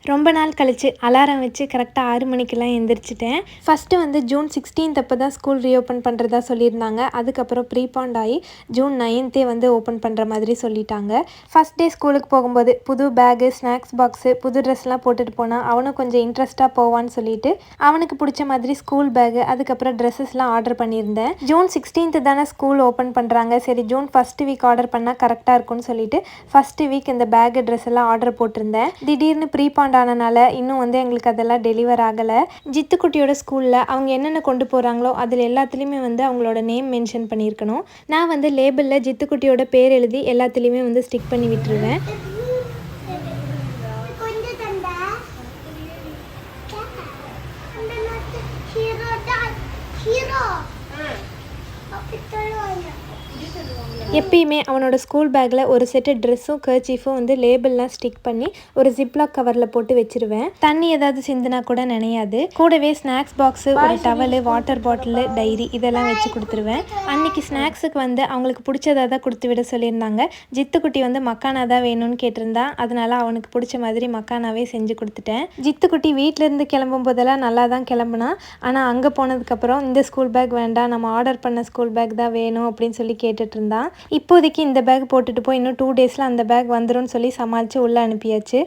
ரொம்ப நாள் கழிச்சு அலாரம் வச்சு கரெக்டாக 6 மணிக்கெல்லாம் எந்திரிச்சிட்டேன். ஃபஸ்ட்டு வந்து ஜூன் 16th அப்போ தான் ஸ்கூல் ரீஓப்பன் பண்ணுறதா சொல்லியிருந்தாங்க. அதுக்கப்புறம் ப்ரீபாண்ட் ஆகி ஜூன் 9th வந்து ஓப்பன் பண்ணுற மாதிரி சொல்லிட்டாங்க. ஃபஸ்ட் டே ஸ்கூலுக்கு போகும்போது புது பேகு, ஸ்நாக்ஸ் பாக்ஸு, புது ட்ரெஸ்லாம் போட்டுட்டு போனால் அவனும் கொஞ்சம் இன்ட்ரெஸ்ட்டாக போவான்னு சொல்லிட்டு அவனுக்கு பிடிச்ச மாதிரி ஸ்கூல் பேகு, அதுக்கப்புறம் ட்ரெஸ்ஸஸ்லாம் ஆர்டர் பண்ணியிருந்தேன். ஜூன் 16th தானே ஸ்கூல் ஓப்பன் பண்ணுறாங்க, சரி ஜூன் ஃபஸ்ட் வீக் ஆர்டர் பண்ணால் கரெக்டாக இருக்கும்னு சொல்லிட்டு ஃபஸ்ட்டு வீக் இந்த பேகு, ட்ரெஸ் எல்லாம் ஆர்டர் போட்டிருந்தேன். திடீர்னு ப்ரீபாண்ட் ஆனனால இன்னும் வந்து எங்களுக்கு அதெல்லாம் டெலிவர் ஆகலை. ஜித்துக்குட்டியோட ஸ்கூலில் அவங்க என்னென்ன கொண்டு போகிறாங்களோ அதில் எல்லாத்துலேயுமே வந்து அவங்களோட நேம் மென்ஷன் பண்ணியிருக்கணும். நான் வந்து லேபிளில் ஜித்துக்குட்டியோட பேர் எழுதி எல்லாத்துலேயுமே வந்து ஸ்டிக் பண்ணி விட்டுருவேன். எப்பயுமே அவனோட ஸ்கூல் பேக்கில் ஒரு செட்டு ட்ரெஸ்ஸும் கர்ச்சீஃபும் வந்து லேபிள்லாம் ஸ்டிக் பண்ணி ஒரு ஜிப்லாக் கவரில் போட்டு வச்சுருவேன். தண்ணி ஏதாவது சிந்தினா கூட நினையாது. கூடவே ஸ்நாக்ஸ் பாக்ஸு, ஒரு டவலு, வாட்டர் பாட்டிலு, டைரி இதெல்லாம் வச்சு கொடுத்துருவேன். அன்றைக்கி ஸ்நாக்ஸுக்கு வந்து அவங்களுக்கு பிடிச்சதாக தான் கொடுத்து விட சொல்லியிருந்தாங்க. ஜித்துக்குட்டி வந்து மக்கானா தான் வேணும்னு கேட்டிருந்தான். அதனால் அவனுக்கு பிடிச்ச மாதிரி மக்கானாவே செஞ்சு கொடுத்துட்டேன். ஜித்துக்குட்டி வீட்டிலேருந்து கிளம்பும் போதெல்லாம் நல்லா தான் கிளம்புனான். ஆனால் அங்கே போனதுக்கப்புறம் இந்த ஸ்கூல் பேக் வேண்டாம், நம்ம ஆர்டர் பண்ண ஸ்கூல் பேக் தான் வேணும் அப்படின்னு சொல்லி கேட்டுட்டு இருந்தான். இப்போதைக்கு இந்த பேக் போட்டுட்டு போய் இன்னும் 2 daysல அந்த பேக் வந்துடும் சொல்லி சமாளித்து உள்ளே அனுப்பியாச்சு.